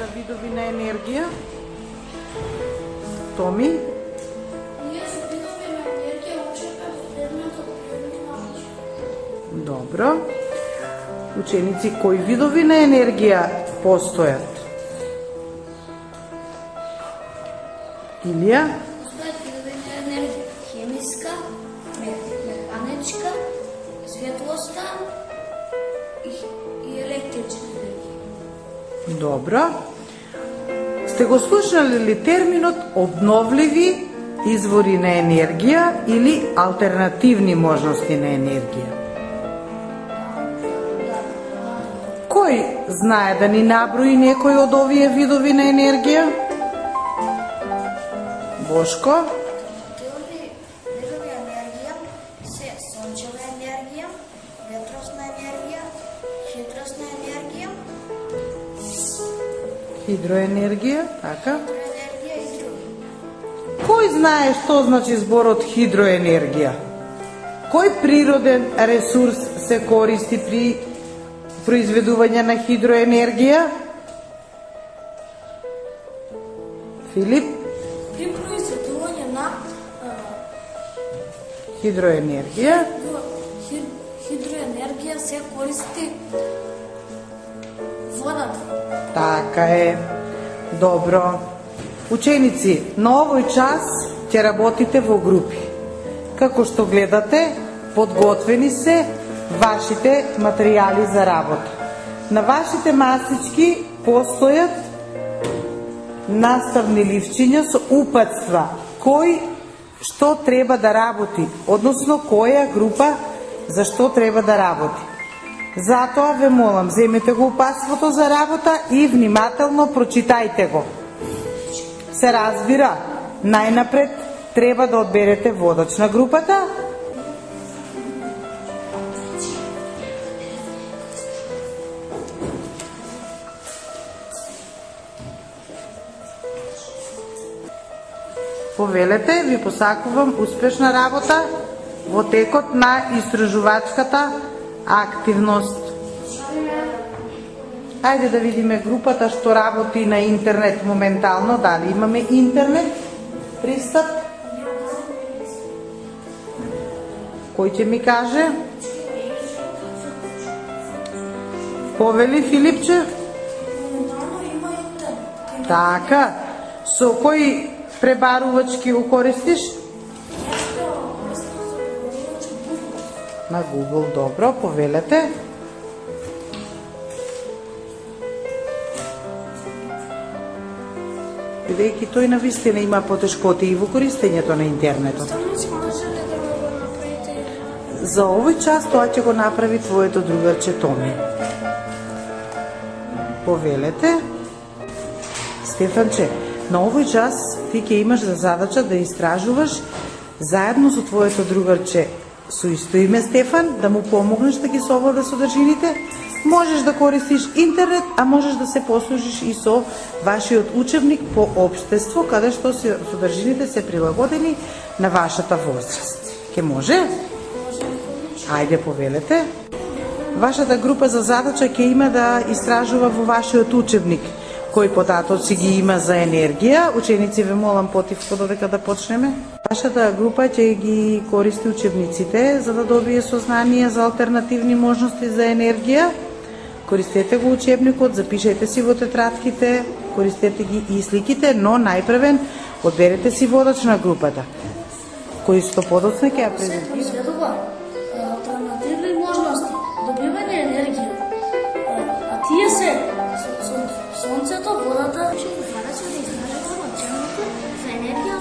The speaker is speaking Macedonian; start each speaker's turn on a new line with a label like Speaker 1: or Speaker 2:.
Speaker 1: за видови на енергија? Томи?
Speaker 2: Ние за видови на енергија учиме во предметот приrodни науки.
Speaker 1: Добро. Ученици, кои видови на енергија постојат? Илија?
Speaker 2: Постојат видови на енергија: хемиска, механичка, светлоста и електрична енергија.
Speaker 1: Добро. Сте го слушнали ли терминот обновливи извори на енергија или алтернативни можности на енергија? Кој знае да ни наброи некој од овие видови на енергија? Бошко?
Speaker 2: Видови енергија се сончева енергија, ветросна енергија, хидросна енергија,
Speaker 1: Хидроенергија, така.
Speaker 2: енергија и други.
Speaker 1: Кој знае што значи зборот хидроенергија? Кој природен ресурс се користи при произведување на хидроенергија? Филип?
Speaker 2: При произведување на
Speaker 1: Хидроенергија.
Speaker 2: хидроенергија се користи водата.
Speaker 1: Така е. Добро. Ученици, на овој час ќе работите во групи. Како што гледате, подготвени се вашите материјали за работа. На вашите масички постојат наставни ливчиња со упатства кој што треба да работи, односно која група за што треба да работи. Затоа ве молам, земете го упатството за работа и внимателно прочитајте го. Се разбира, најнапред треба да одберете водач на групата. Повелете, ви посакувам успешна работа во текот на истражувачката активност. Ајде да видиме групата што работи на интернет моментално. Дали имаме интернет пристап? Кој ќе ми каже? Повели, Филипче? Така. Со кој пребарувачки го користиш? На Google, добро, повелете. Бидејќи тој навистина има потешкоти и во користењето на интернетот. За овој час тоа ќе го направи твоето другарче Томи. Повелете. Стефанче, на овој час ти ќе имаш за задача да истражуваш заедно со твоето другарче со исто име Стефан, да му помогнеш да ги совлада содржините. Можеш да користиш интернет, а можеш да се послужиш и со вашиот учебник по општество, каде што содржините се прилагодени на вашата возраст. Ке може? Ајде, повелете. Вашата група за задача ќе има да истражува во вашиот учебник кои податоци ги има за енергија. Ученици, ве молам потивко додека да почнеме. Вашата група ќе ги користи учебниците за да добие сознание за алтернативни можности за енергија. Користете го учебникот, запишете си во тетрадките, користете ги и сликите, но најпрвен одберете си водач на групата, кој што подоцна ќе ја презентира.
Speaker 2: Алтернативни можности, добивање енергија. А тие се сонцето, водата, задача да изградите началникот за енергија